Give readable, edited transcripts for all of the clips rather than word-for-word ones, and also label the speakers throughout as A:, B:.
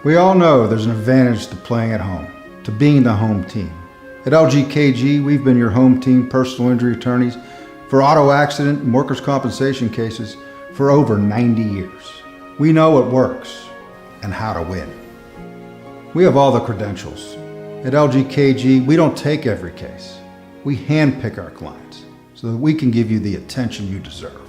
A: We all know there's an advantage to playing at home, to being the home team. At LGKG, we've been your home team personal injury attorneys for auto accident and workers' compensation cases for over 90 years. We know what works and how to win. We have all the credentials. At LGKG, we don't take every case. We handpick our clients so that we can give you the attention you deserve.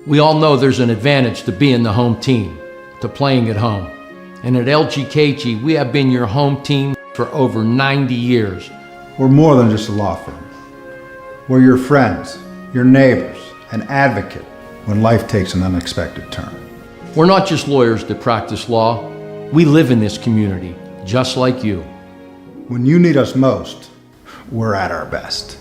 B: We all know there's an advantage to being the home team, to playing at home. And at LGKG, we have been your home team for over 90 years.
A: We're more than just a law firm. We're your friends, your neighbors, an advocate when life takes an unexpected turn.
B: We're not just lawyers that practice law. We live in this community, just like you.
A: When you need us most, we're at our best.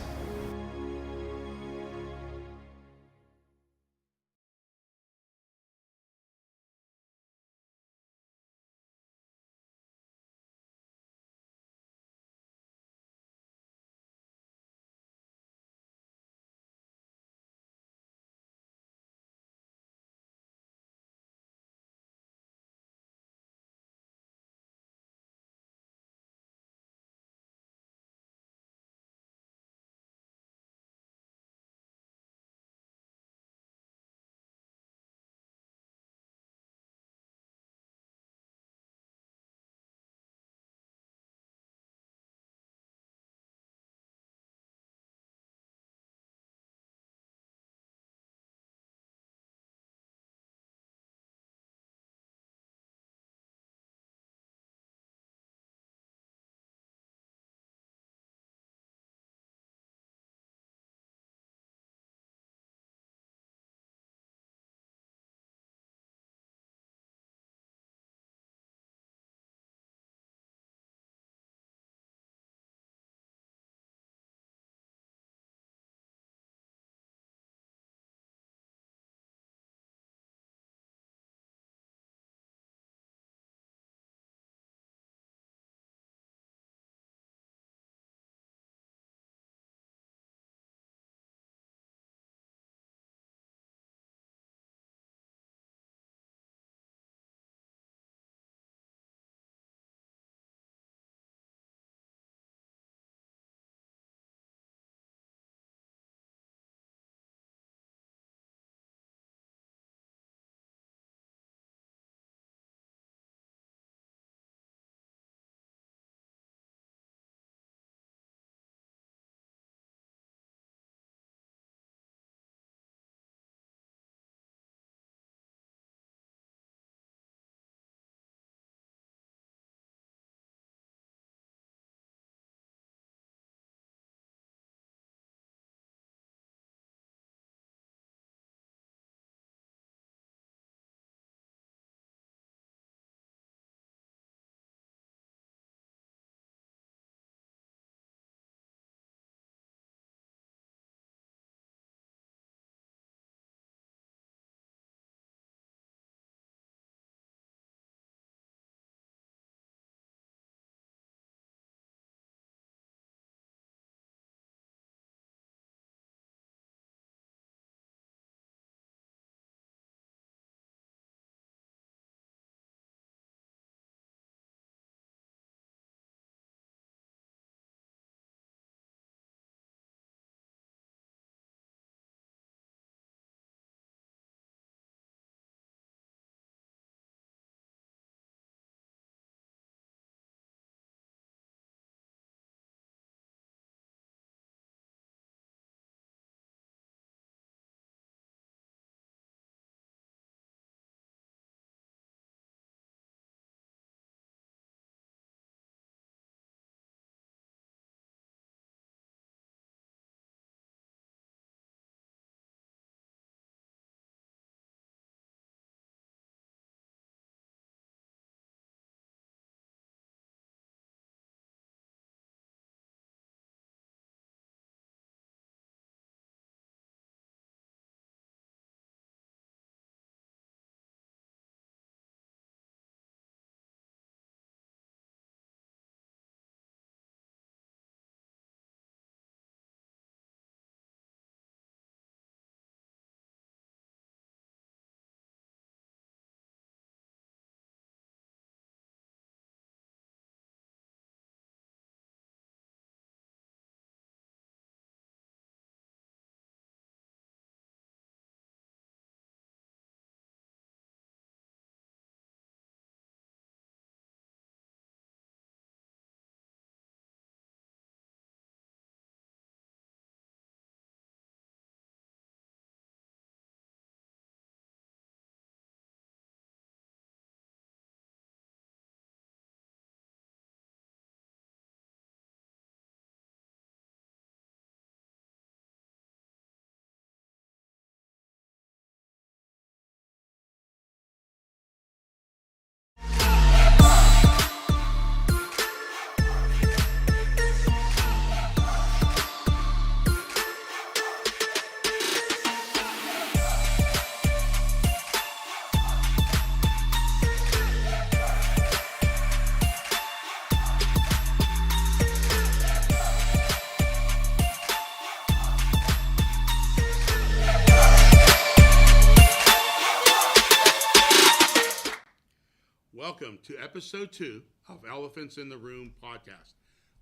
C: Welcome to episode 2 of Elephants in the Room podcast.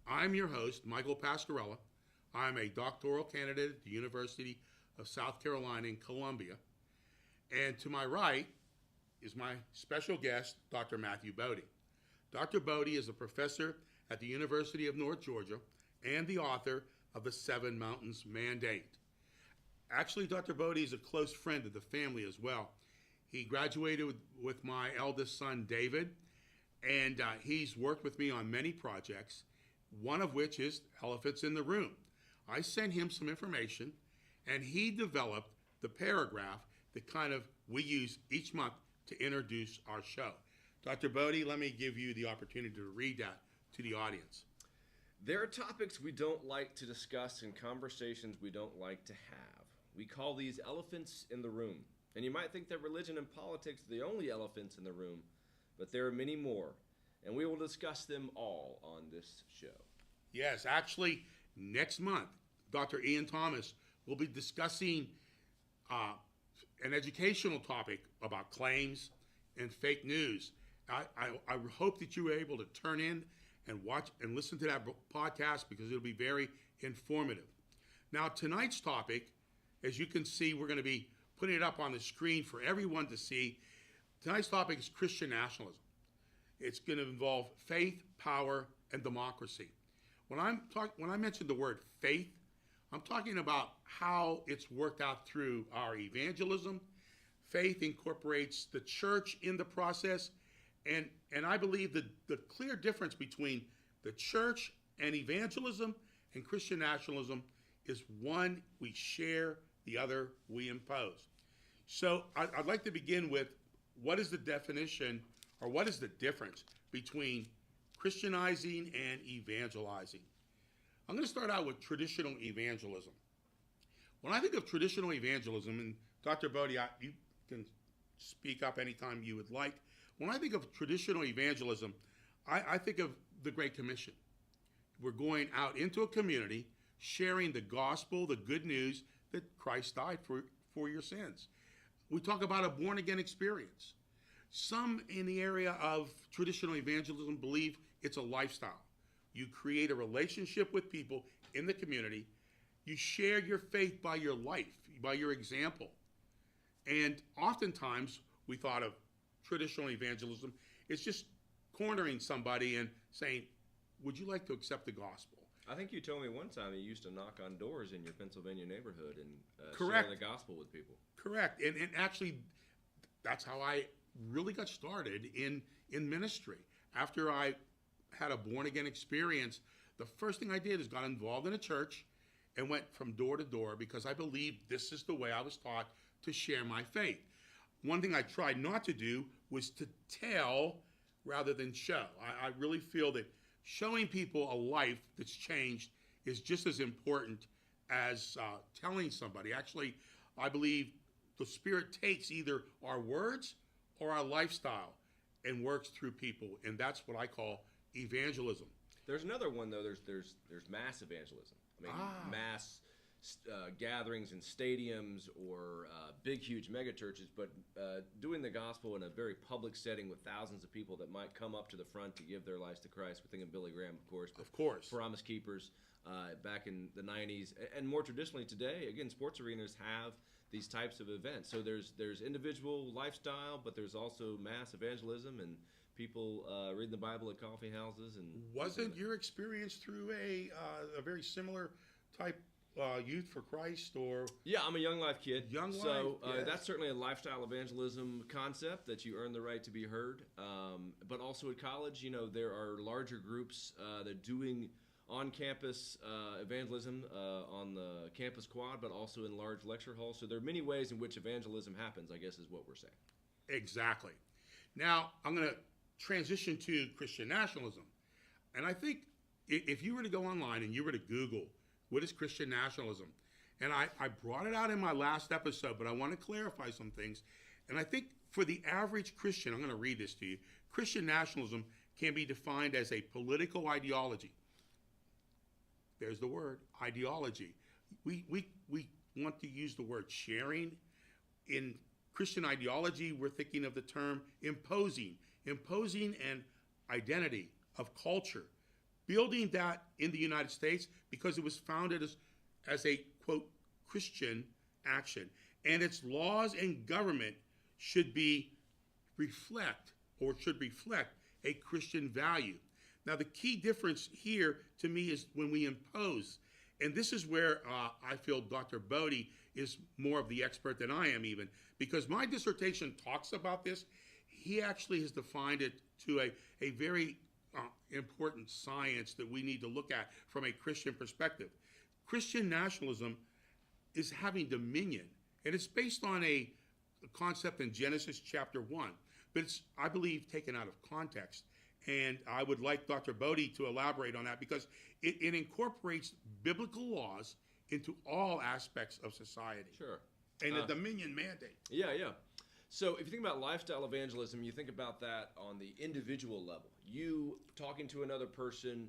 C: I'm your host, Michael Pascarella. I'm a doctoral candidate at the University of South Carolina in Columbia. And to my right is my special guest, Dr. Matthew Boedy. Dr. Boedy is a professor at the University of North Georgia and the author of the Seven Mountains Mandate. Actually, Dr. Boedy is a close friend of the family as well. He graduated with my eldest son, David, and he's worked with me on many projects, one of which is Elephants in the Room. I sent him some information, and he developed the paragraph that we use each month to introduce our show. Dr. Boedy, let me give you the opportunity to read that to the audience.
D: There are topics we don't like to discuss and conversations we don't like to have. We call these elephants in the room. And you might think that religion and politics are the only elephants in the room, but there are many more, and we will discuss them all on this show.
C: Yes, actually, next month, Dr. Ian Thomas will be discussing an educational topic about claims and fake news. I hope that you were able to turn in and watch and listen to that podcast because it'll be very informative. Now, tonight's topic, as you can see, we're going to be putting it up on the screen for everyone to see. Tonight's topic is Christian nationalism. It's going to involve faith, power, and democracy. When I mention the word faith, I'm talking about how it's worked out through our evangelism. Faith incorporates the church in the process, and I believe that the clear difference between the church and evangelism and Christian nationalism is one we share, the other we impose. So I'd like to begin with what is the definition or what is the difference between Christianizing and evangelizing? I'm going to start out with traditional evangelism. When I think of traditional evangelism, and Dr. Boedy, you can speak up anytime you would like. When I think of traditional evangelism, I think of the Great Commission. We're going out into a community, sharing the gospel, the good news that Christ died for your sins. We talk about a born-again experience. Some in the area of traditional evangelism believe it's a lifestyle. You create a relationship with people in the community. You share your faith by your life, by your example. And oftentimes, we thought of traditional evangelism as just cornering somebody and saying, would you like to accept the gospel?
D: I think you told me one time you used to knock on doors in your Pennsylvania neighborhood and
C: Correct.
D: share the gospel with people.
C: Correct. And actually, that's how I really got started in ministry. After I had a born-again experience, the first thing I did is got involved in a church and went from door to door because I believed this is the way I was taught to share my faith. One thing I tried not to do was to tell rather than show. I really feel that showing people a life that's changed is just as important as telling somebody. Actually, I believe the Spirit takes either our words or our lifestyle and works through people, and that's what I call evangelism.
D: There's another one though. There's mass evangelism. I mean, mass gatherings in stadiums or big, huge mega churches, but doing the gospel in a very public setting with thousands of people that might come up to the front to give their lives to Christ. We're thinking Billy Graham, of course.
C: Of course.
D: Promise Keepers back in the 90s. And more traditionally today, again, sports arenas have these types of events. So there's individual lifestyle, but there's also mass evangelism and people reading the Bible at coffee houses. And
C: wasn't your experience through a very similar type Youth for Christ or...
D: Yeah, I'm a Young Life kid.
C: So
D: yes. That's certainly a lifestyle evangelism concept that you earn the right to be heard. But also at college, there are larger groups that are doing on-campus evangelism on the campus quad, but also in large lecture halls. So there are many ways in which evangelism happens, I guess is what we're saying.
C: Exactly. Now, I'm going to transition to Christian nationalism. And I think if you were to go online and you were to Google, what is Christian nationalism? And I brought it out in my last episode, but I want to clarify some things. And I think for the average Christian, I'm going to read this to you, Christian nationalism can be defined as a political ideology. There's the word, ideology. We want to use the word sharing in Christian ideology, we're thinking of the term imposing an identity of culture, building that in the United States because it was founded as a, quote, Christian action. And its laws and government should reflect a Christian value. Now, the key difference here to me is when we impose, and this is where I feel Dr. Boedy is more of the expert than I am even, because my dissertation talks about this. He actually has defined it to a very important science that we need to look at from a Christian perspective. Christian nationalism is having dominion, and it's based on a concept in Genesis chapter 1, but it's, I believe, taken out of context. And I would like Dr. Boedy to elaborate on that because it incorporates biblical laws into all aspects of society.
D: Sure.
C: And a dominion mandate.
D: Yeah. So if you think about lifestyle evangelism, you think about that on the individual level. You talking to another person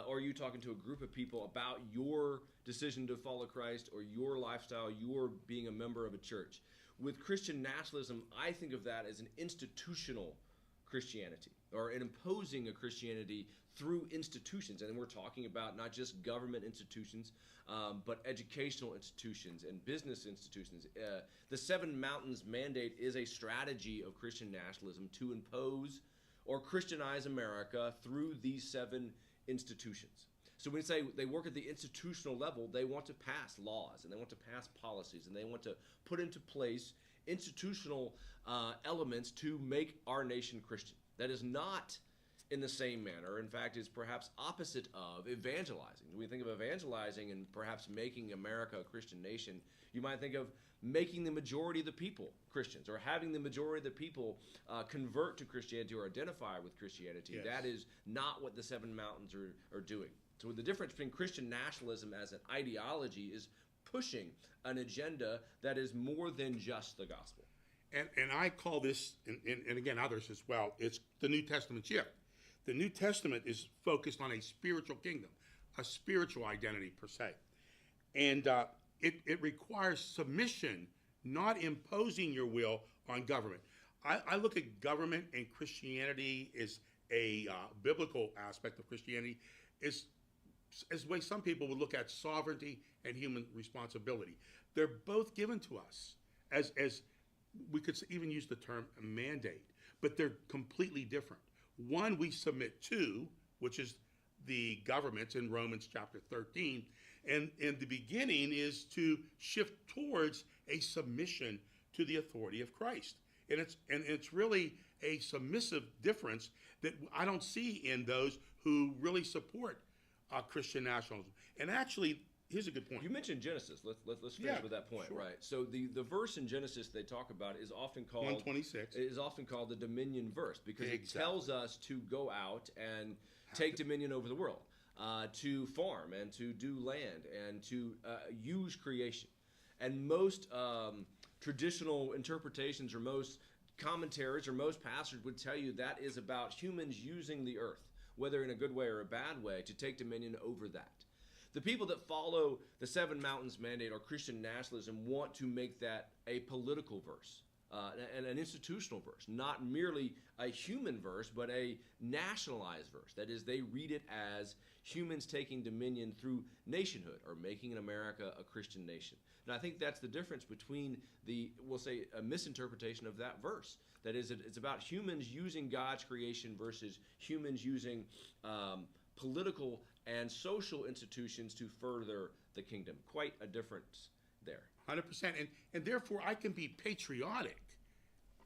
D: or you talking to a group of people about your decision to follow Christ or your lifestyle, your being a member of a church. With Christian nationalism, I think of that as an institutional Christianity, or an imposing a Christianity through institutions. And we're talking about not just government institutions, but educational institutions and business institutions. The Seven Mountains Mandate is a strategy of Christian nationalism to impose or Christianize America through these 7 institutions. So when we say they work at the institutional level, they want to pass laws and they want to pass policies and they want to put into place institutional elements to make our nation Christian. That is not in the same manner. In fact, is perhaps opposite of evangelizing. When we think of evangelizing and perhaps making America a Christian nation, you might think of making the majority of the people Christians or having the majority of the people convert to Christianity or identify with Christianity.
C: Yes.
D: That is not what the Seven Mountains are doing. So the difference between Christian nationalism as an ideology is pushing an agenda that is more than just the gospel.
C: And I call this, and again others as well, it's the New Testament shift. The New Testament is focused on a spiritual kingdom, a spiritual identity per se. And it requires submission, not imposing your will on government. I look at government and Christianity as a biblical aspect of Christianity, as the way some people would look at sovereignty and human responsibility. They're both given to us as we could even use the term mandate, but they're completely different. One we submit to, which is the government in Romans chapter 13, and the beginning is to shift towards a submission to the authority of Christ. And it's really a submissive difference that I don't see in those who really support Christian nationalism. And actually, here's a good point.
D: You mentioned Genesis. Let's finish with that point,
C: sure.
D: right? So the verse in Genesis they talk about is often called
C: 126.
D: It is often called the dominion verse because
C: Exactly.
D: it tells us to go out and take dominion over the world, to farm and to do land and to use creation. And most traditional interpretations or most commentaries or most pastors would tell you that is about humans using the earth, whether in a good way or a bad way, to take dominion over that. The people that follow the Seven Mountains Mandate or Christian nationalism want to make that a political verse and an institutional verse, not merely a human verse, but a nationalized verse. That is, they read it as humans taking dominion through nationhood or making America a Christian nation. And I think that's the difference between we'll say, a misinterpretation of that verse. That is, it's about humans using God's creation versus humans using political and social institutions to further the kingdom. Quite a difference there.
C: 100%. And therefore, I can be patriotic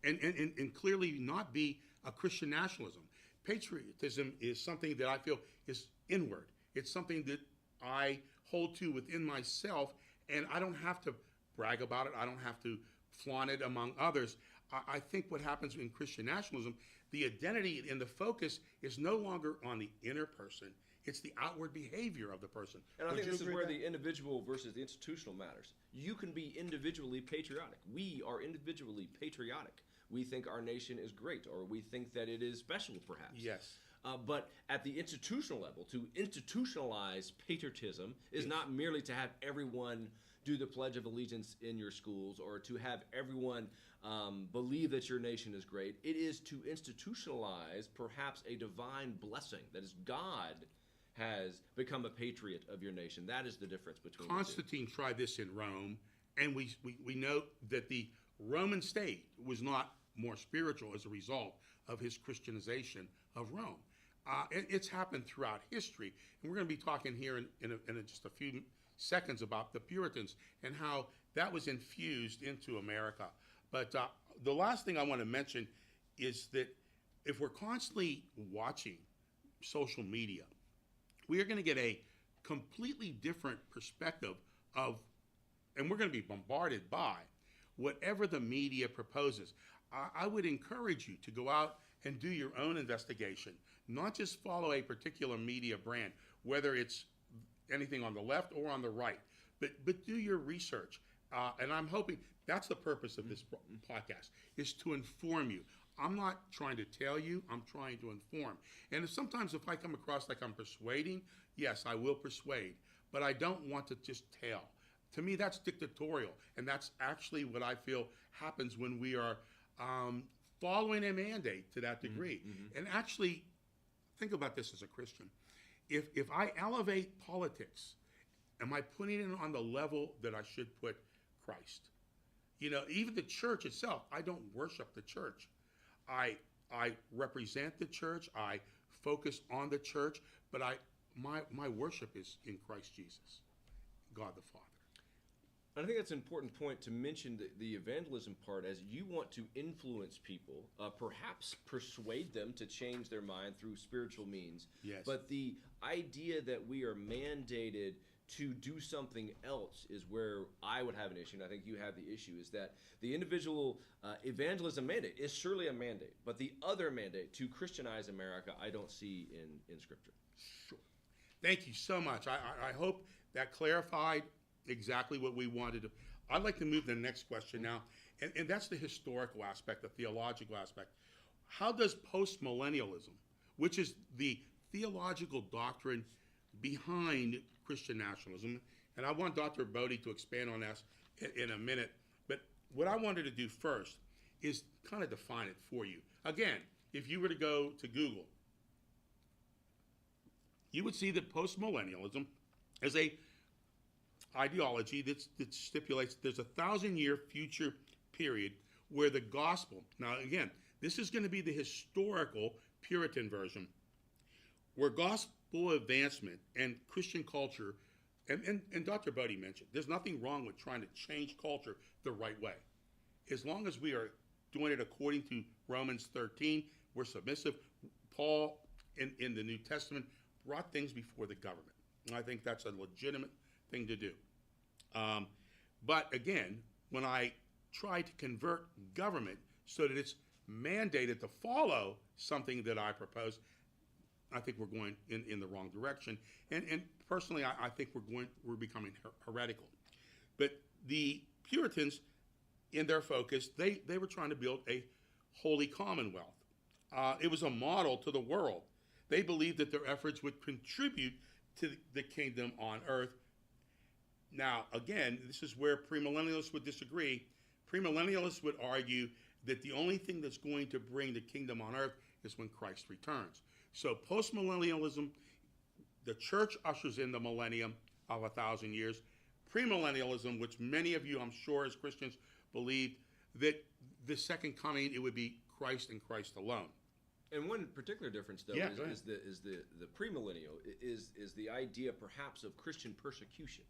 C: and clearly not be a Christian nationalism. Patriotism is something that I feel is inward. It's something that I hold to within myself, and I don't have to brag about it. I don't have to flaunt it among others. I think what happens in Christian nationalism, the identity and the focus is no longer on the inner person. It's the outward behavior of the person.
D: And I
C: Would
D: think
C: you
D: this is
C: agree
D: where
C: with that?
D: the individual versus the institutional matters. You can be individually patriotic. We are individually patriotic. We think our nation is great, or we think that it is special, perhaps.
C: Yes.
D: But at the institutional level, to institutionalize patriotism is not merely to have everyone do the Pledge of Allegiance in your schools or to have everyone believe that your nation is great. It is to institutionalize perhaps a divine blessing, that is, God has become a patriot of your nation. That is the difference between
C: Constantine tried this in Rome, and we note that the Roman state was not more spiritual as a result of his Christianization of Rome. It's happened throughout history, and we're going to be talking here in just a few seconds about the Puritans and how that was infused into America. But the last thing I want to mention is that if we're constantly watching social media, we are going to get a completely different perspective of, and we're going to be bombarded by whatever the media proposes. I would encourage you to go out and do your own investigation, not just follow a particular media brand, whether it's anything on the left or on the right, but do your research. And I'm hoping that's the purpose of this podcast, is to inform you. I'm not trying to tell you, I'm trying to inform. And sometimes if I come across like I'm persuading, yes, I will persuade, but I don't want to just tell. To me, that's dictatorial, and that's actually what I feel happens when we are following a mandate to that degree. And actually, think about this as a Christian. If I elevate politics, am I putting it on the level that I should put Christ? You know, even the church itself, I don't worship the church. I represent the church. I focus on the church, but my worship is in Christ Jesus, God the Father.
D: I think that's an important point to mention the evangelism part, as you want to influence people, perhaps persuade them to change their mind through spiritual means.
C: Yes.
D: But the idea that we are mandated to do something else is where I would have an issue, and I think you have the issue, is that the individual evangelism mandate is surely a mandate, but the other mandate to Christianize America, I don't see in Scripture.
C: Sure. Thank you so much. I hope that clarified exactly what we wanted to. I'd like to move to the next question now, and that's the historical aspect, the theological aspect. How does post-millennialism, which is the theological doctrine behind Christian nationalism, and I want Dr. Boedy to expand on that in a minute, but what I wanted to do first is kind of define it for you. Again, if you were to go to Google, you would see that post-millennialism is a ideology that stipulates there's a 1,000-year future period where the gospel, now again, this is going to be the historical Puritan version, where gospel advancement and Christian culture, and Dr. Boedy mentioned, there's nothing wrong with trying to change culture the right way. As long as we are doing it according to Romans 13, we're submissive. Paul, in the New Testament, brought things before the government. And I think that's a legitimate thing to do. But again, when I try to convert government so that it's mandated to follow something that I propose, I think we're going in the wrong direction. And personally, I think we're becoming heretical. But the Puritans, in their focus, they were trying to build a holy commonwealth. It was a model to the world. They believed that their efforts would contribute to the kingdom on earth. Now, again, this is where premillennialists would disagree. Premillennialists would argue that the only thing that's going to bring the kingdom on earth is when Christ returns. So post-millennialism, the church ushers in the millennium of 1,000 years. Premillennialism, which many of you, I'm sure, as Christians, believe that the second coming, it would be Christ and Christ alone.
D: And one particular difference, though, is the premillennial is the idea, perhaps, of Christian persecution.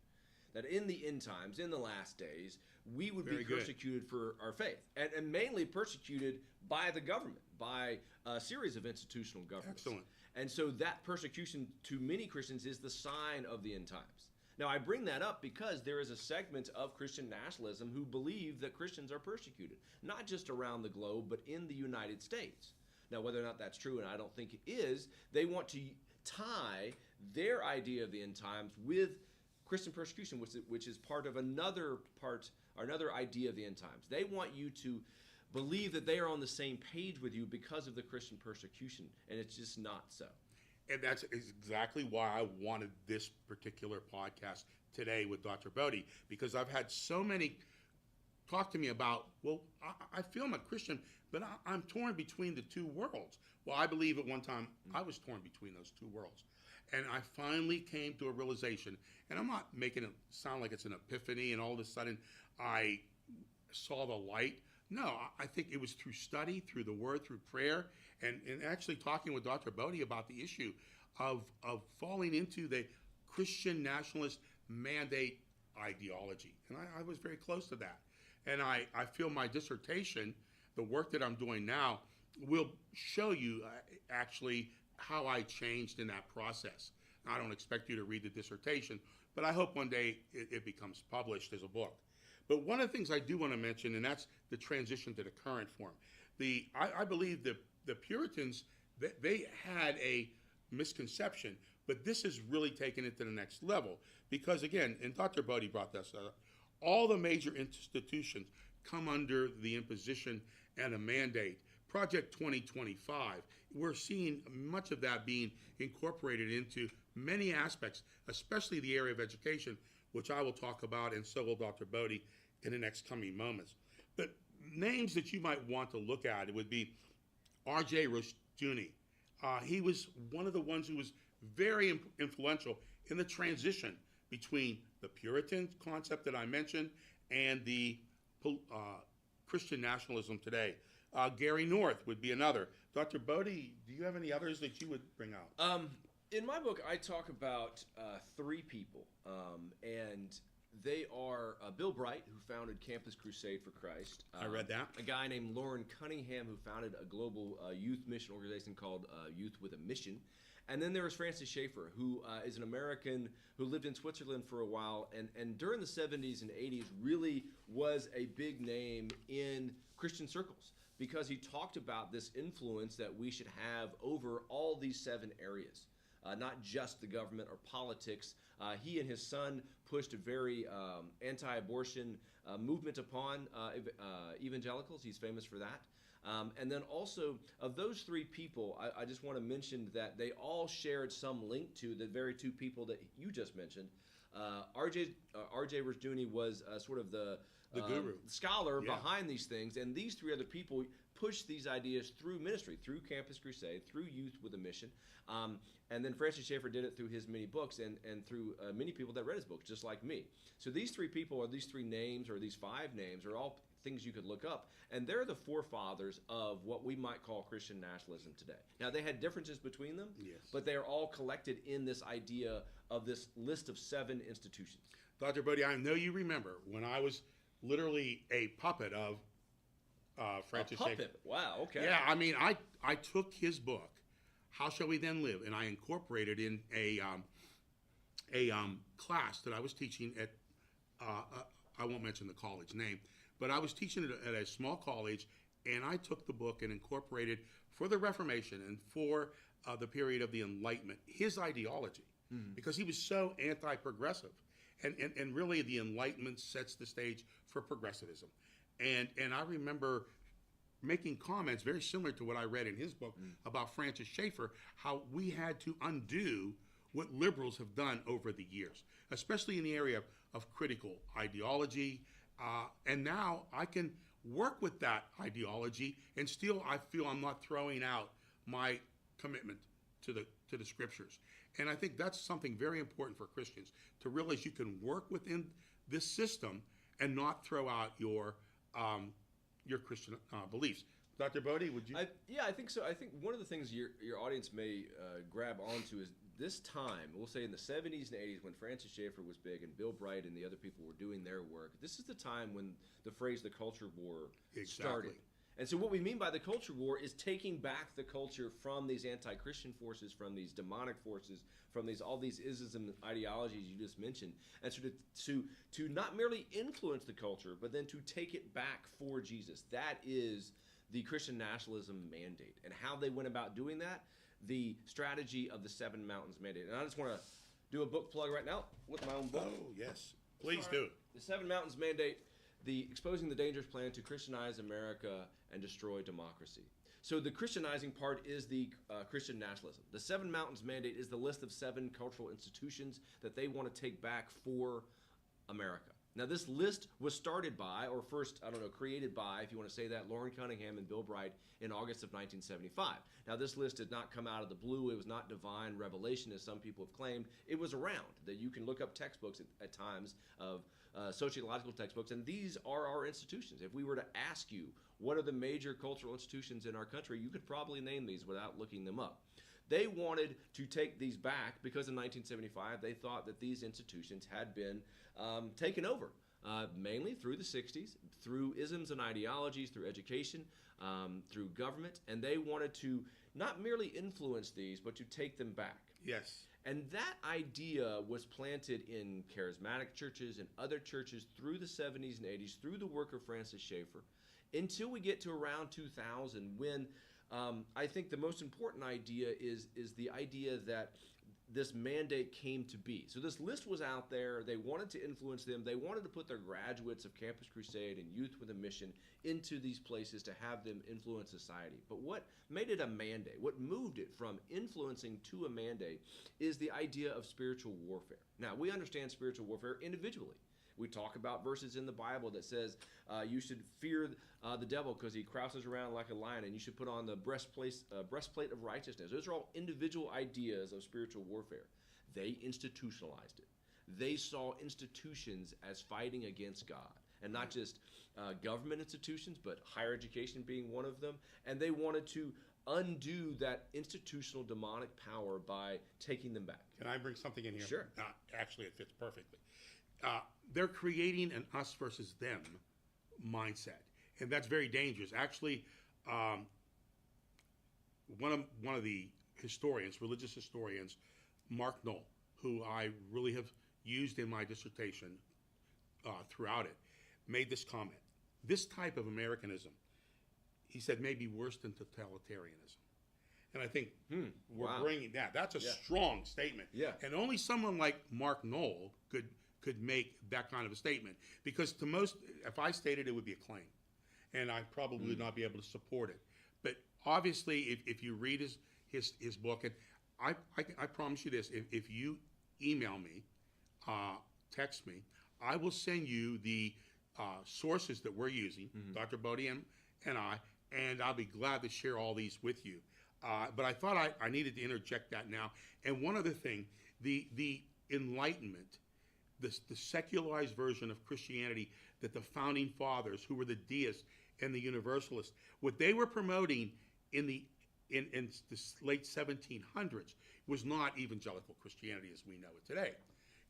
D: That in the end times, in the last days, we would be persecuted for our faith, and mainly persecuted by the government, by a series of institutional governments.
C: Excellent.
D: And so that persecution to many Christians is the sign of the end times. Now, I bring that up because there is a segment of Christian nationalism who believe that Christians are persecuted, not just around the globe, but in the United States. Now, whether or not that's true, and I don't think it is, they want to tie their idea of the end times with Christian persecution, which is part of another idea of the end times. They want you to believe that they are on the same page with you because of the Christian persecution, and it's just not so.
C: And that's exactly why I wanted this particular podcast today with Dr. Boedy, because I've had so many talk to me about, well, I feel I'm a Christian, but I'm torn between the two worlds. Well, I believe at one time I was torn between those two worlds. And I finally came to a realization, and I'm not making it sound like it's an epiphany and all of a sudden I saw the light. No, I think it was through study, through the word, through prayer, and actually talking with Dr. Boedy about the issue of falling into the Christian nationalist mandate ideology. And I was very close to that. And I feel my dissertation, the work that I'm doing now, will show you actually how I changed in that process. I don't expect you to read the dissertation, but I hope one day it becomes published as a book. But one of the things I do want to mention, and that's the transition to the current form. I believe the Puritans, they had a misconception, but this has really taken it to the next level. Because again, and Dr. Boedy brought this up, all the major institutions come under the imposition and a mandate. Project 2025, we're seeing much of that being incorporated into many aspects, especially the area of education, which I will talk about, and so will Dr. Boedy in the next coming moments. But names that you might want to look at, it would be R.J. Rushdoony. He was one of the ones who was very influential in the transition between the Puritan concept that I mentioned and the Christian nationalism today. Gary North would be another. Dr. Boedy, do you have any others that you would bring out?
D: In my book, I talk about three people, and they are Bill Bright, who founded Campus Crusade for Christ.
C: I read that.
D: A guy named Lauren Cunningham, who founded a global youth mission organization called Youth with a Mission. And then there was Francis Schaeffer, who is an American who lived in Switzerland for a while, and during the 70s and 80s really was a big name in Christian circles, because he talked about this influence that we should have over all these 7 areas, not just the government or politics. He and his son pushed a very anti-abortion movement upon evangelicals. He's famous for that. And then also, of those 3 people, I just want to mention that they all shared some link to the very 2 people that you just mentioned. R.J. Rushdoony was sort of the
C: guru,
D: scholar behind these things, and these 3 other people pushed these ideas through ministry, through Campus Crusade, through Youth with a Mission. And then Francis Schaeffer did it through his many books and through many people that read his books, just like me. So these 3 people, or these 3 names, or these 5 names, are all things you could look up, and they're the forefathers of what we might call Christian nationalism today. Now, they had differences between them,
C: yes,
D: but they are all collected in this idea of this list of 7 institutions.
C: Dr. Boedy, I know you remember when I was literally a puppet of Francis Schaeffer.
D: Puppet? Wow, okay.
C: Yeah, I mean, I took his book, How Shall We Then Live, and I incorporated in a class that I was teaching at, I won't mention the college name, but I was teaching it at a small college, and I took the book and incorporated for the Reformation and for the period of the Enlightenment, his ideology, because he was so anti-progressive. And really the Enlightenment sets the stage for progressivism. And I remember making comments very similar to what I read in his book about Francis Schaeffer, how we had to undo what liberals have done over the years, especially in the area of critical ideology. And now I can work with that ideology, and still I feel I'm not throwing out my commitment to the scriptures. And I think that's something very important for Christians, to realize you can work within this system and not throw out your Christian beliefs. Dr. Boedy, would you?
D: I think so. I think one of the things your audience may grab onto is this time, we'll say in the 70s and 80s, when Francis Schaeffer was big and Bill Bright and the other people were doing their work, this is the time when the phrase the culture war started. And so what we mean by the culture war is taking back the culture from these anti-Christian forces, from these demonic forces, from all these ism ideologies you just mentioned, and so to not merely influence the culture, but then to take it back for Jesus. That is the Christian nationalism mandate. And how they went about doing that, the strategy of the 7 Mountains mandate. And I just want to do a book plug right now with my own book.
C: Oh, yes. Please do.
D: The 7 Mountains mandate, the exposing the dangerous plan to Christianize America and destroy democracy. So the Christianizing part is the Christian nationalism. The Seven Mountains Mandate is the list of 7 cultural institutions that they want to take back for America. Now, this list was started by, or first, created by, if you want to say that, Lauren Cunningham and Bill Bright in August of 1975. Now, this list did not come out of the blue. It was not divine revelation, as some people have claimed. It was around, that you can look up textbooks at times of sociological textbooks, and these are our institutions. If we were to ask you, what are the major cultural institutions in our country, you could probably name these without looking them up. They wanted to take these back because in 1975 they thought that these institutions had been taken over, mainly through the 60s, through isms and ideologies, through education, through government, and they wanted to not merely influence these, but to take them back.
C: Yes.
D: And that idea was planted in charismatic churches and other churches through the 70s and 80s, through the work of Francis Schaeffer, until we get to around 2000, when I think the most important idea is the idea that this mandate came to be. So this list was out there. They wanted to influence them. They wanted to put their graduates of Campus Crusade and Youth with a Mission into these places to have them influence society. But what made it a mandate, what moved it from influencing to a mandate, is the idea of spiritual warfare. Now, we understand spiritual warfare individually. We talk about verses in the Bible that says you should fear the devil because he crouches around like a lion, and you should put on the breastplate of righteousness. Those are all individual ideas of spiritual warfare. They institutionalized it. They saw institutions as fighting against God, and not just government institutions, but higher education being one of them. And they wanted to undo that institutional demonic power by taking them back.
C: Can I bring something in here?
D: Sure.
C: Actually, it fits perfectly. They're creating an us versus them mindset, and that's very dangerous. Actually, one of the historians, religious historians, Mark Knoll, who I really have used in my dissertation throughout it, made this comment. This type of Americanism, he said, may be worse than totalitarianism. And I think we're bringing that. That's a strong statement.
D: Yeah.
C: And only someone like Mark Knoll could make that kind of a statement, because to most, if I stated it, would be a claim, and I probably would not be able to support it. But obviously, if you read his book, and I promise you this, if you email me, text me, I will send you the sources that we're using, Dr. Boedy and I, and I'll be glad to share all these with you. But I thought I needed to interject that now. And one other thing, the Enlightenment, the secularized version of Christianity that the founding fathers, who were the deists and the universalists, what they were promoting in the late 1700s was not evangelical Christianity as we know it today.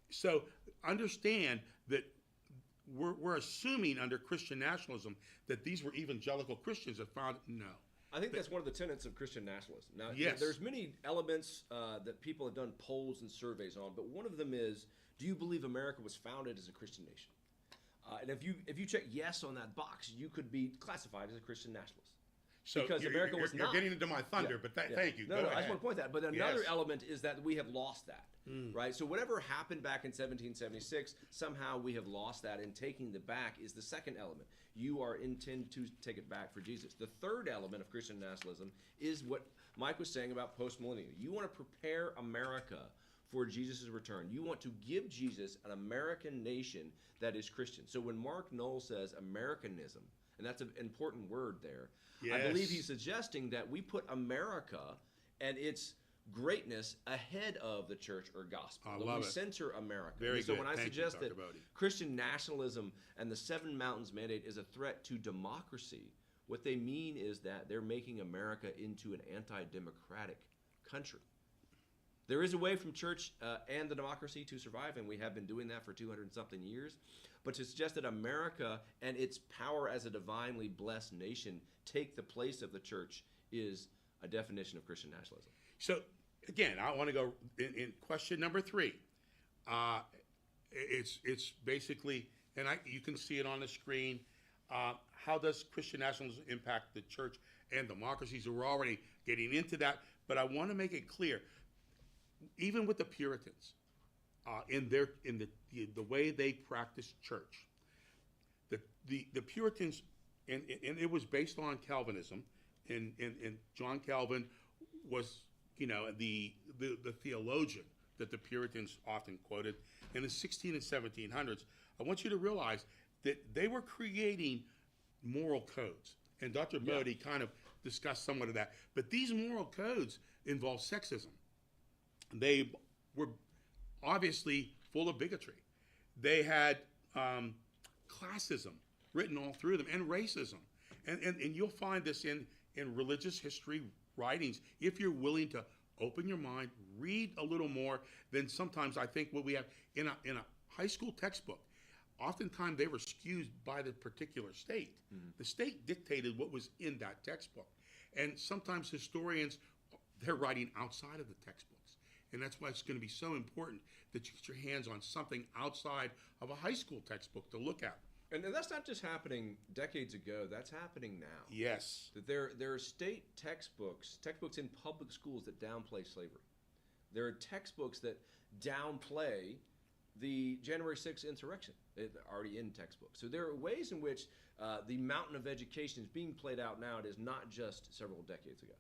C: So understand that we're assuming under Christian nationalism that these were evangelical Christians that found, no.
D: I think that's one of the tenets of Christian nationalism. Now,
C: yes,
D: there's many elements that people have done polls and surveys on, but one of them is, do you believe America was founded as a Christian nation? And if you check yes on that box, you could be classified as a Christian nationalist.
C: So
D: because America was not.
C: You're getting into my thunder, but thank you.
D: No,
C: Go
D: I
C: ahead.
D: just want to point that. But another element is that we have lost that, right? So whatever happened back in 1776, somehow we have lost that, and taking the back is the second element. You are intended to take it back for Jesus. The third element of Christian nationalism is what Mike was saying about post-millennialism. You want to prepare America for Jesus' return. You want to give Jesus an American nation that is Christian. So when Mark Knoll says Americanism, and that's an important word there,
C: yes,
D: I believe he's suggesting that we put America and its greatness ahead of the church or gospel.
C: I
D: That
C: love
D: we
C: it.
D: center America.
C: Very
D: and so
C: good.
D: when I
C: Thank you,
D: suggest
C: Dr.
D: that
C: Boedy.
D: Christian nationalism and the Seven Mountains Mandate is a threat to democracy, what they mean is that they're making America into an anti-democratic country. There is a way from church and the democracy to survive, and we have been doing that for 200-something years. But to suggest that America and its power as a divinely blessed nation take the place of the church is a definition of Christian nationalism.
C: So, again, I want to go in question number 3. It's basically, and you can see it on the screen, how does Christian nationalism impact the church and democracies? We're already getting into that, but I want to make it clear, even with the Puritans, in the way they practiced church, the Puritans, and it was based on Calvinism, And John Calvin was, the theologian that the Puritans often quoted in the 16 and 1700s. I want you to realize that they were creating moral codes. And Dr. Boedy kind of discussed somewhat of that. But these moral codes involve sexism. They were obviously full of bigotry. They had classism written all through them, and racism. And you'll find this in religious history writings if you're willing to open your mind, read a little more than sometimes I think what we have in a high school textbook. Oftentimes they were skewed by the particular state. Mm-hmm. The state dictated what was in that textbook. And sometimes historians, they're writing outside of the textbooks. And that's why it's going to be so important that you get your hands on something outside of a high school textbook to look at.
D: And that's not just happening decades ago, that's happening now.
C: Yes.
D: That there are state textbooks in public schools that downplay slavery. There are textbooks that downplay the January 6th insurrection, already in textbooks. So there are ways in which the mountain of education is being played out now. It is not just several decades ago.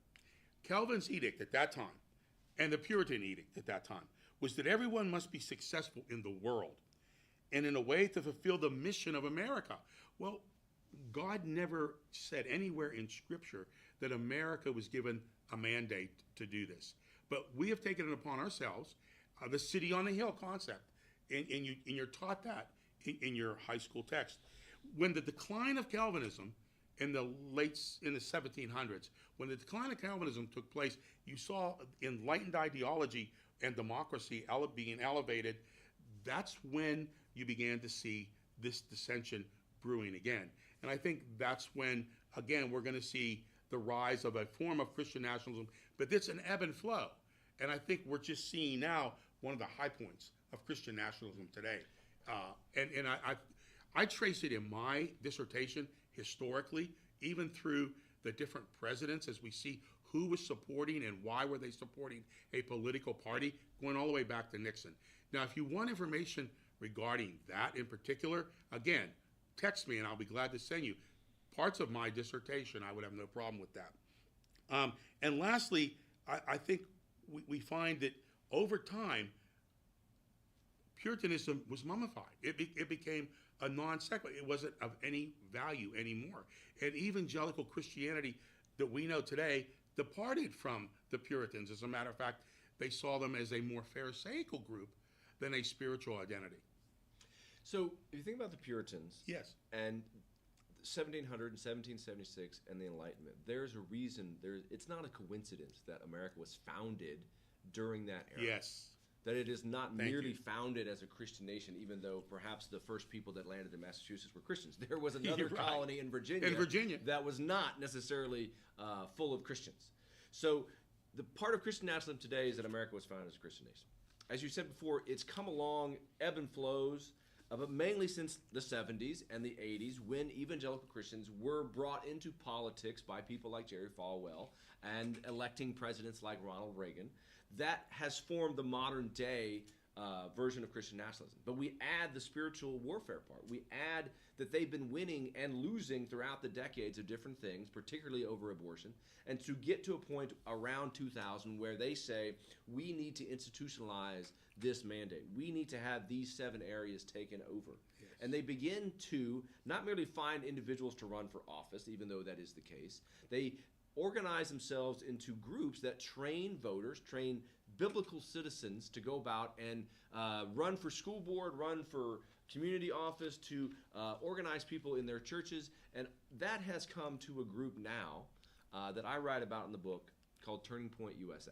C: Calvin's edict at that time, and the Puritan edict at that time, was that everyone must be successful in the world and in a way to fulfill the mission of America. Well, God never said anywhere in Scripture that America was given a mandate to do this. But we have taken it upon ourselves, the city on the hill concept, and you're taught that in your high school text. When the decline of Calvinism in the 1700s, when the decline of Calvinism took place, you saw enlightened ideology and democracy being elevated. That's when you began to see this dissension brewing again. And I think that's when, again, we're going to see the rise of a form of Christian nationalism, but it's an ebb and flow. And I think we're just seeing now one of the high points of Christian nationalism today. And I trace it in my dissertation historically, even through the different presidents, as we see who was supporting and why were they supporting a political party, going all the way back to Nixon. Now, if you want information regarding that in particular, again, text me and I'll be glad to send you parts of my dissertation. I would have no problem with that. And lastly, I think we find that over time, Puritanism was mummified. It became a non sequitur. It wasn't of any value anymore. And evangelical Christianity that we know today departed from the Puritans. As a matter of fact, they saw them as a more pharisaical group than a spiritual identity.
D: So if you think about the Puritans,
C: yes,
D: and 1700 and 1776 and the Enlightenment, there's a reason. It's not a coincidence that America was founded during that era.
C: Yes.
D: That it is not merely founded as a Christian nation, even though perhaps the first people that landed in Massachusetts were Christians. There was another colony in Virginia that was not necessarily full of Christians. So the part of Christian nationalism today is that America was founded as a Christian nation. As you said before, it's come along, ebb and flows, but mainly since the 70s and the 80s, when evangelical Christians were brought into politics by people like Jerry Falwell and electing presidents like Ronald Reagan. That has formed the modern day version of Christian nationalism. But we add the spiritual warfare part. We add that they've been winning and losing throughout the decades of different things, particularly over abortion, and to get to a point around 2000 where they say, we need to institutionalize this mandate. We need to have these 7 areas taken over. Yes. And they begin to not merely find individuals to run for office, even though that is the case. They organize themselves into groups that train voters, train biblical citizens to go about and run for school board, run for community office, to organize people in their churches. And that has come to a group now that I write about in the book called Turning Point USA.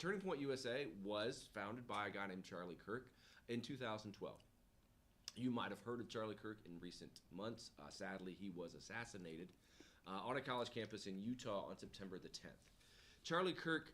D: Turning Point USA was founded by a guy named Charlie Kirk in 2012. You might have heard of Charlie Kirk in recent months. Sadly, he was assassinated on a college campus in Utah on September the 10th. Charlie Kirk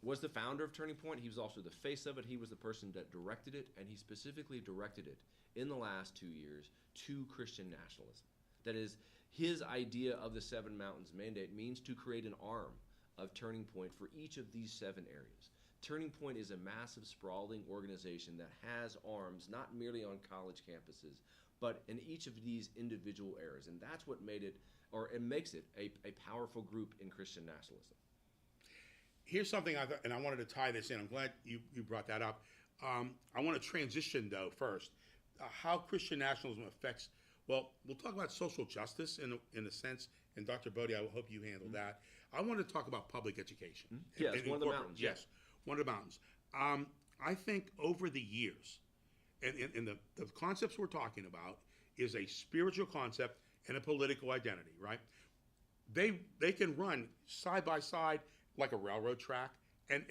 D: was the founder of Turning Point. He was also the face of it. He was the person that directed it, and he specifically directed it in the last 2 years to Christian nationalism. That is, his idea of the 7 Mountains Mandate means to create an arm of Turning Point for each of these 7 areas. Turning Point is a massive, sprawling organization that has arms not merely on college campuses, but in each of these individual areas. And that's what made it and makes it a powerful group in Christian nationalism.
C: Here's something and I wanted to tie this in. I'm glad you brought that up. I want to transition, though, first. How Christian nationalism affects, well, we'll talk about social justice in a sense, and Dr. Boedy, I hope you handle that. I want to talk about public education.
D: Yeah, it's one of the mountains.
C: Yes, one of the mountains. I think over the years, and the concepts we're talking about is a spiritual concept and a political identity, right? They can run side by side like a railroad track, and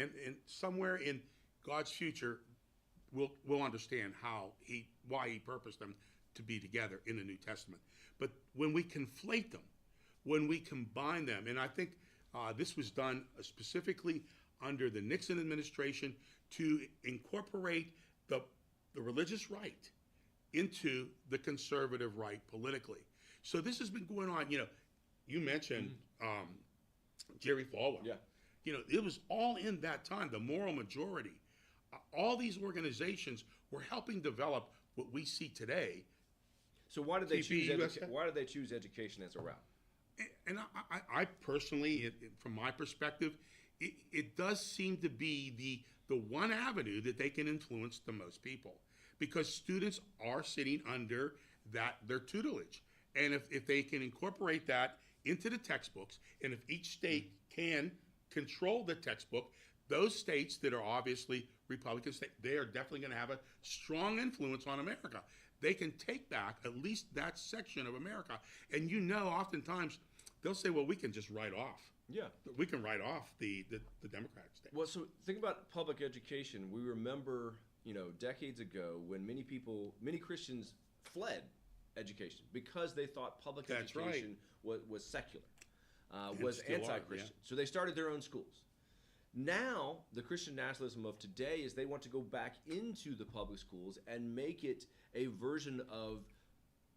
C: somewhere in God's future, we'll understand why he purposed them to be together in the New Testament. But when we conflate them, when we combine them, and I think this was done specifically under the Nixon administration to incorporate the religious right into the conservative right politically. So this has been going on. You mentioned Jerry Falwell.
D: Yeah.
C: It was all in that time, the moral majority. All these organizations were helping develop what we see today.
D: So why did they choose
C: TP,
D: education as a route?
C: And I personally, from my perspective, it does seem to be the one avenue that they can influence the most people, because students are sitting under their tutelage. And if they can incorporate that into the textbooks, and if each state can control the textbook, those states that are obviously Republican states, they are definitely going to have a strong influence on America. They can take back at least that section of America. And oftentimes they'll say, well, we can just write off.
D: Yeah.
C: We can write off the Democratic state.
D: Well, so think about public education. We remember, decades ago when many Christians fled education because they thought public education was secular, was anti-Christian.
C: Yeah.
D: So they started their own schools. Now, the Christian nationalism of today is they want to go back into the public schools and make it a version of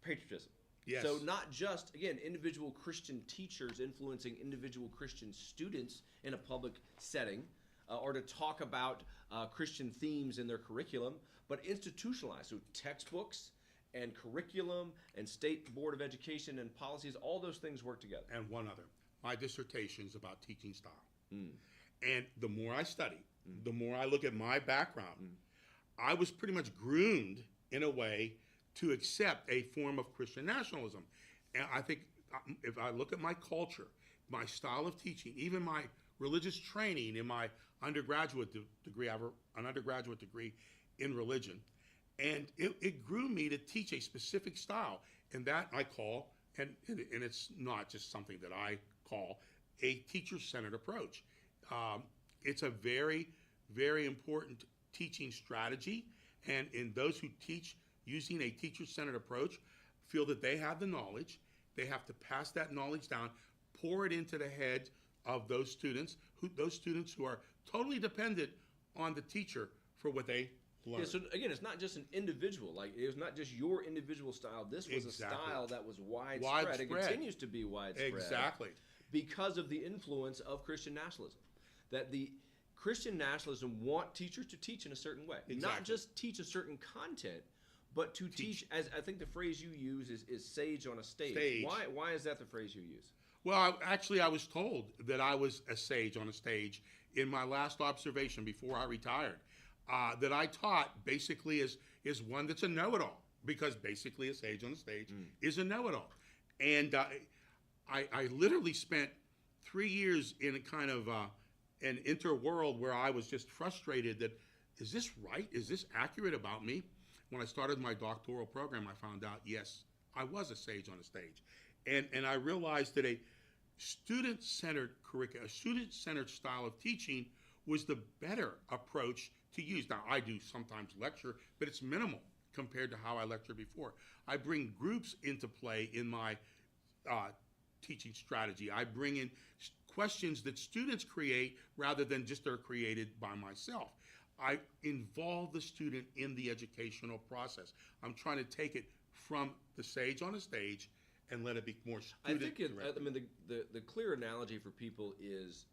D: patriotism.
C: Yes.
D: So not just, again, individual Christian teachers influencing individual Christian students in a public setting, or to talk about Christian themes in their curriculum, but institutionalized. So textbooks and curriculum and state board of education and policies, all those things work together.
C: And one other. My dissertation is about teaching style. And the more I study, the more I look at my background, I was pretty much groomed in a way to accept a form of Christian nationalism. And I think if I look at my culture, my style of teaching, even my religious training in my undergraduate degree, I have an undergraduate degree in religion, and it grew me to teach a specific style, and that I call, and it's not just something that I call, a teacher-centered approach. It's a very, very important teaching strategy, and in those who teach using a teacher-centered approach feel that they have the knowledge, they have to pass that knowledge down, pour it into the head of those students who are totally dependent on the teacher for what they learn.
D: Yeah, so again, it's not just an individual. Like, it was not just your individual style. This was
C: Exactly.
D: A style that was widespread. It continues to be widespread.
C: Exactly.
D: Because of the influence of Christian nationalism. That the Christian nationalism want teachers to teach in a certain way.
C: Exactly.
D: Not just teach a certain content, but to teach, as I think the phrase you use is sage on a stage. Why is that the phrase you use?
C: Well, I was told that I was a sage on a stage in my last observation before I retired. That I taught basically is one that's a know-it-all, because basically a sage on the stage is a know-it-all. And I literally spent 3 years in a kind of an interworld where I was just frustrated that, is this right? Is this accurate about me? When I started my doctoral program, I found out, yes, I was a sage on a stage. And I realized that a student-centered curriculum, a student-centered style of teaching was the better approach to use. Now, I do sometimes lecture, but it's minimal compared to how I lectured before. I bring groups into play in my teaching strategy. I bring in questions that students create rather than just they're created by myself. I involve the student in the educational process. I'm trying to take it from the sage on a stage and let it be more student.
D: I think the clear analogy for people is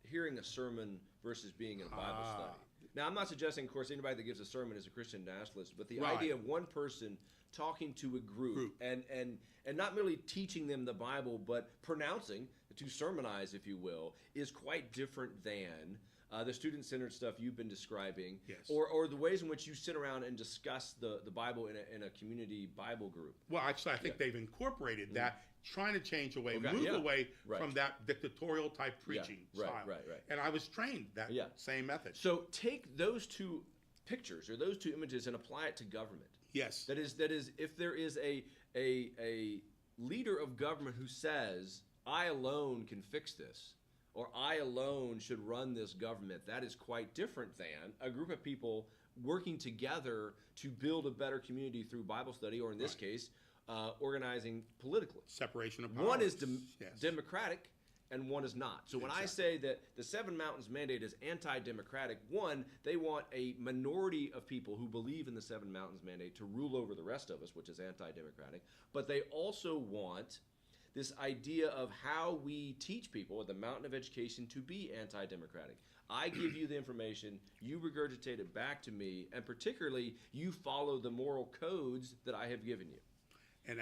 D: hearing a sermon versus being in a Bible study. Now, I'm not suggesting, of course, anybody that gives a sermon is a Christian nationalist, but the
C: Right.
D: idea of one person talking to a group. And not merely teaching them the Bible, but pronouncing, to sermonize, if you will, is quite different than the student-centered stuff you've been describing,
C: Yes.
D: or the ways in which you sit around and discuss the Bible in a community Bible group.
C: Well, actually, I think they've incorporated that, trying to change away,
D: Okay,
C: move
D: yeah.
C: away
D: Right.
C: from that dictatorial type preaching
D: right,
C: style.
D: right.
C: And I was trained that same method.
D: So take those two pictures or those two images and apply it to government.
C: Yes.
D: That is, if there is a leader of government who says, I alone can fix this, or I alone should run this government, that is quite different than a group of people working together to build a better community through Bible study, or in this case, organizing politically.
C: Separation of powers.
D: One is
C: Yes.
D: democratic and one is not. So when I say that the Seven Mountains Mandate is anti-democratic, one, they want a minority of people who believe in the Seven Mountains Mandate to rule over the rest of us, which is anti-democratic. But they also want this idea of how we teach people at the mountain of education to be anti-democratic. I give you the information, you regurgitate it back to me, and particularly you follow the moral codes that I have given you.
C: And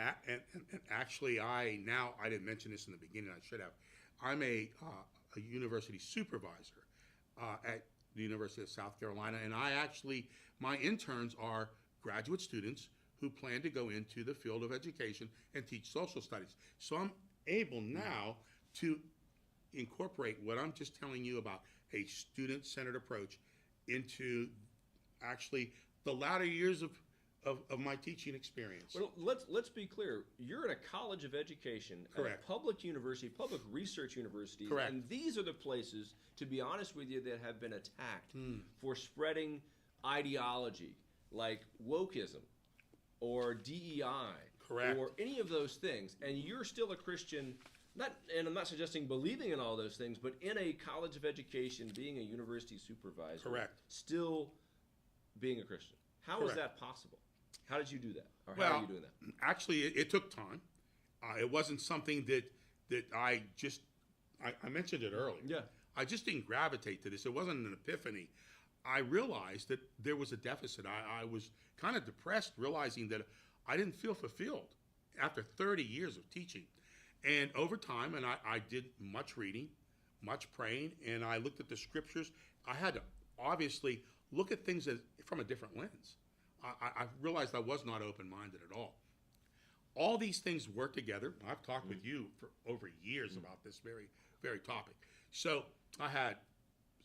C: actually, I didn't mention this in the beginning. I should have. I'm a university supervisor at the University of South Carolina, and my interns are graduate students who plan to go into the field of education and teach social studies. So I'm able now to incorporate what I'm just telling you about a student-centered approach into actually the latter years of my teaching experience.
D: Well, let's be clear. You're in a college of education,
C: Correct.
D: a public university, public research universities,
C: Correct.
D: and these are the places, to be honest with you, that have been attacked for spreading ideology like wokeism or DEI,
C: Correct.
D: or any of those things, and you're still a Christian. And I'm not suggesting believing in all those things, but in a college of education, being a university supervisor,
C: Correct.
D: still being a Christian. How is
C: Correct.
D: that possible? How did you do that? Or how
C: Well,
D: are you doing that?
C: actually, it took time. It wasn't something that I mentioned it earlier.
D: Yeah.
C: I just didn't gravitate to this. It wasn't an epiphany. I realized that there was a deficit. I was kind of depressed, realizing that I didn't feel fulfilled after 30 years of teaching. And over time, and I did much reading, much praying, and I looked at the scriptures. I had to obviously look at things from a different lens. I realized I was not open-minded at all. All these things work together. I've talked with you for over years about this very, very topic. So I had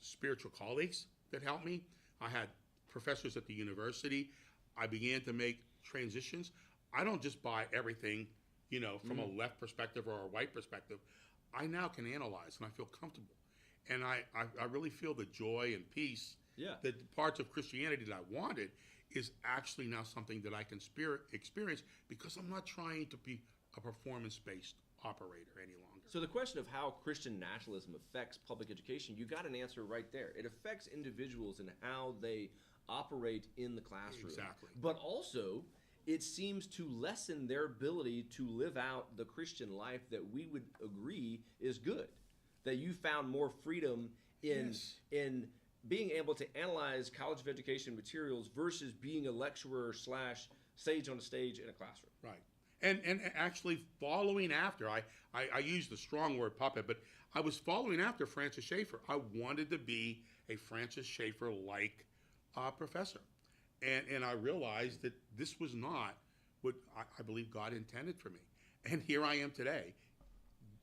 C: spiritual colleagues that helped me. I had professors at the university. I began to make transitions. I don't just buy everything, from a left perspective or a right perspective. I now can analyze, and I feel comfortable. And I really feel the joy and peace that the parts of Christianity that I wanted is actually now something that I can experience because I'm not trying to be a performance-based operator any longer.
D: So the question of how Christian nationalism affects public education, you got an answer right there. It affects individuals and how they operate in the classroom.
C: Exactly.
D: But also, it seems to lessen their ability to live out the Christian life that we would agree is good. That you found more freedom in being able to analyze college of education materials versus being a lecturer / sage on a stage in a classroom.
C: Right. And actually following after, I used the strong word puppet, but I was following after Francis Schaeffer. I wanted to be a Francis Schaeffer-like professor. And I realized that this was not what I believe God intended for me. And here I am today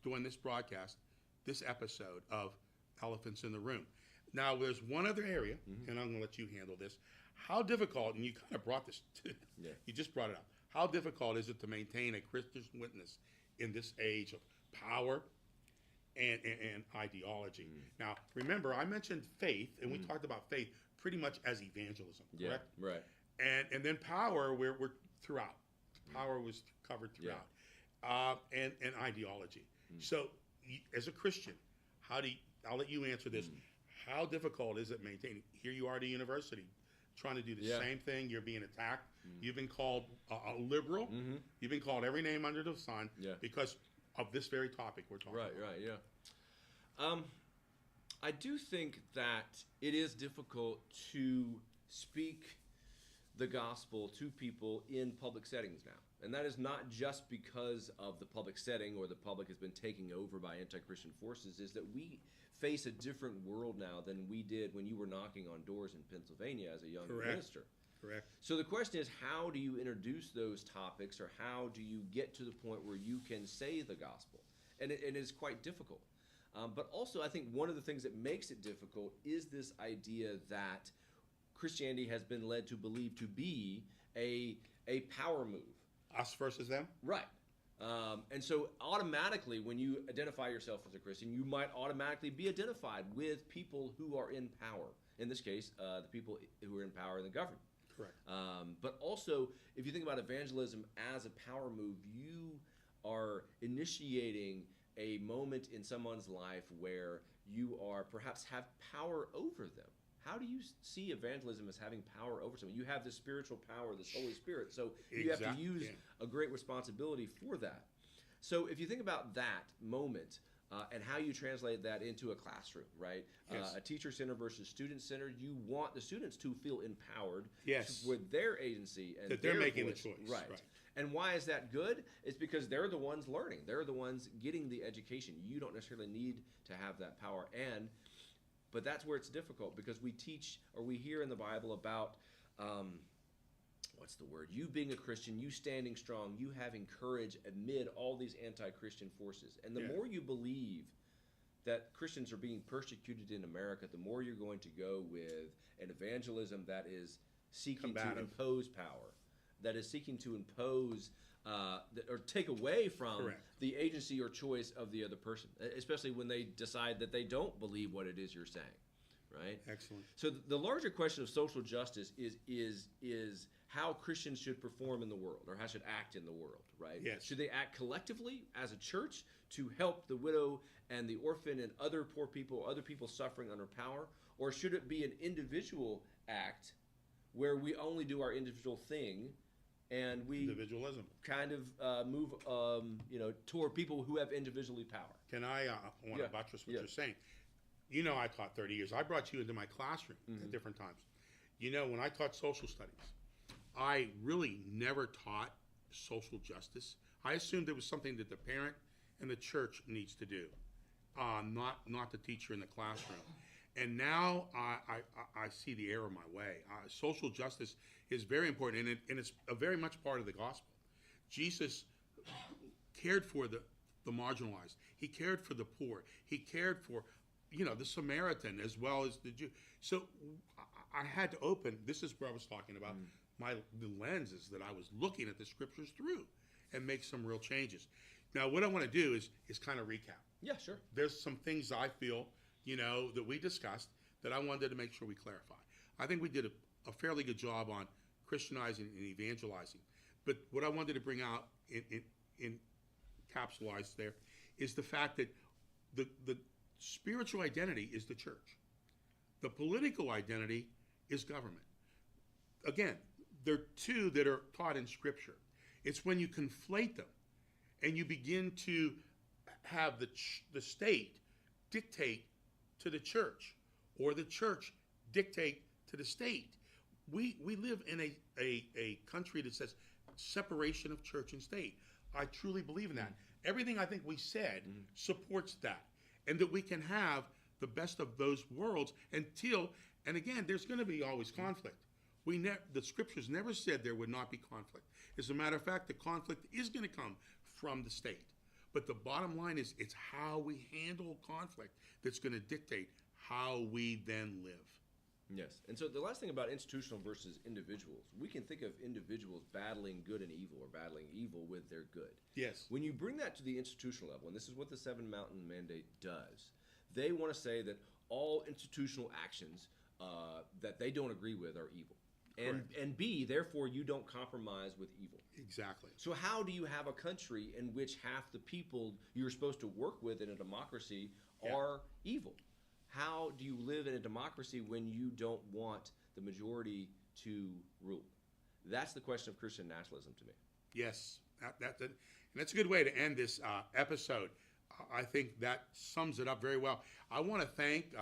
C: doing this broadcast, this episode of Elephants in the Room. Now, there's one other area, and I'm going to let you handle this. How difficult, and you kind of brought this, you just brought it up. How difficult is it to maintain a Christian witness in this age of power and ideology? Now, remember, I mentioned faith, and we talked about faith pretty much as evangelism, correct?
D: Yeah, right.
C: And then power, we're throughout. Power was covered throughout. And ideology. So, as a Christian, I'll let you answer this. How difficult is it maintaining? Here you are at a university trying to do the same thing. You're being attacked. You've been called a liberal. You've been called every name under the sun because of this very topic we're talking about.
D: Right, yeah. I do think that it is difficult to speak the gospel to people in public settings now. And that is not just because of the public setting or the public has been taken over by anti-Christian forces, is that we face a different world now than we did when you were knocking on doors in Pennsylvania as a young minister.
C: Correct.
D: So the question is, how do you introduce those topics, or how do you get to the point where you can say the gospel? And it is quite difficult. But also, I think one of the things that makes it difficult is this idea that Christianity has been led to believe to be a power move.
C: Us versus them?
D: Right. And so automatically, when you identify yourself as a Christian, you might automatically be identified with people who are in power. In this case, the people who are in power in the government.
C: Correct.
D: But also, if you think about evangelism as a power move, you are initiating a moment in someone's life where you are perhaps have power over them. How do you see evangelism as having power over someone? You have this spiritual power, this Holy Spirit, so you have to use a great responsibility for that. So if you think about that moment and how you translate that into a classroom, right?
C: Yes.
D: A teacher-centered versus student-centered, you want the students to feel empowered with their agency and
C: that they're making
D: voice.
C: the choice.
D: Right. And why is that good? It's because they're the ones learning. They're the ones getting the education. You don't necessarily need to have that power. But that's where it's difficult, because we teach, or we hear in the Bible about, what's the word? You being a Christian, you standing strong, you having courage amid all these anti-Christian forces. And the more you believe that Christians are being persecuted in America, the more you're going to go with an evangelism that is seeking to impose power, that is seeking to impose or take away from the agency or choice of the other person, especially when they decide that they don't believe what it is you're saying, right?
C: Excellent.
D: So the larger question of social justice is how Christians should perform in the world, or how should act in the world, right?
C: Yes.
D: Should they act collectively as a church to help the widow and the orphan and other poor people, other people suffering under power, or should it be an individual act where we only do our individual thing and we
C: individualism
D: kind of move toward people who have individually power?
C: Can I want to buttress what you're saying? You know, I taught 30 years. I brought you into my classroom at different times. You know, when I taught social studies, I really never taught social justice. I assumed it was something that the parent and the church needs to do, not the teacher in the classroom. And now I see the error my way. Social justice is very important, and it's a very much part of the gospel. Jesus cared for the marginalized. He cared for the poor. He cared for, the Samaritan as well as the Jew. So I had to open, this is where I was talking about, the lenses that I was looking at the scriptures through and make some real changes. Now, what I want to do is kind of recap.
D: Yeah, sure.
C: There's some things I feel, that we discussed that I wanted to make sure we clarify. I think we did a fairly good job on Christianizing and evangelizing. But what I wanted to bring out in capsulized there is the fact that the spiritual identity is the church. The political identity is government. Again, there are two that are taught in Scripture. It's when you conflate them and you begin to have the state dictate to the church, or the church dictate to the state. We live in a country that says separation of church and state. I truly believe in that. Everything I think we said supports that, and that we can have the best of those worlds until, and again, there's going to be always conflict. The scriptures never said there would not be conflict. As a matter of fact, the conflict is going to come from the state. But the bottom line is, it's how we handle conflict that's going to dictate how we then live.
D: Yes. And so the last thing about institutional versus individuals, we can think of individuals battling good and evil, or battling evil with their good.
C: Yes.
D: When you bring that to the institutional level, and this is what the Seven Mountain Mandate does, they want to say that all institutional actions that they don't agree with are evil. And B, therefore, you don't compromise with evil.
C: Exactly.
D: So how do you have a country in which half the people you're supposed to work with in a democracy are evil? How do you live in a democracy when you don't want the majority to rule? That's the question of Christian nationalism to me.
C: Yes, and that's a good way to end this episode. I think that sums it up very well. I want to thank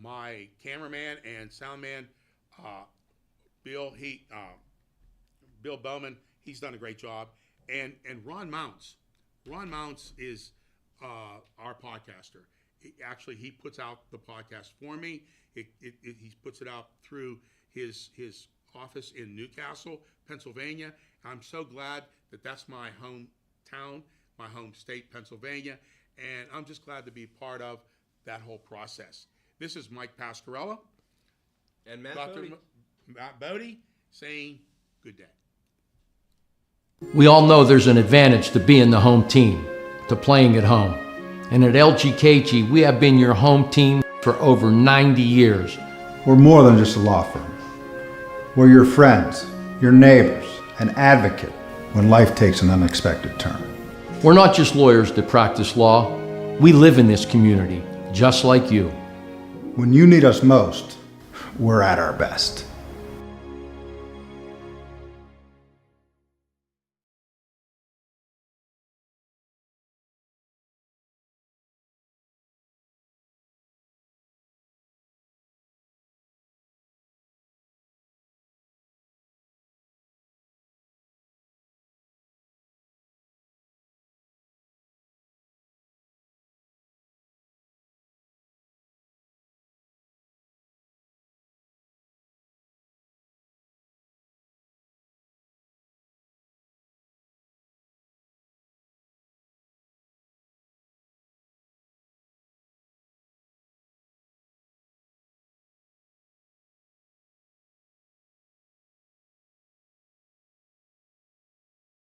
C: my cameraman and sound man, Bill Bowman. He's done a great job. And Ron Mounts. Ron Mounts is our podcaster. He puts out the podcast for me. He puts it out through his office in Newcastle, Pennsylvania. I'm so glad that that's my hometown, my home state, Pennsylvania, and I'm just glad to be part of that whole process. This is Mike Pascarella
D: And Matt
C: Dr.
D: Boedy.
C: Matt Boedy saying good day.
B: We all know there's an advantage to being the home team, to playing at home. And at LGKG, we have been your home team for over 90 years.
A: We're more than just a law firm. We're your friends, your neighbors, an advocate when life takes an unexpected turn.
B: We're not just lawyers that practice law. We live in this community, just like you.
A: When you need us most, we're at our best.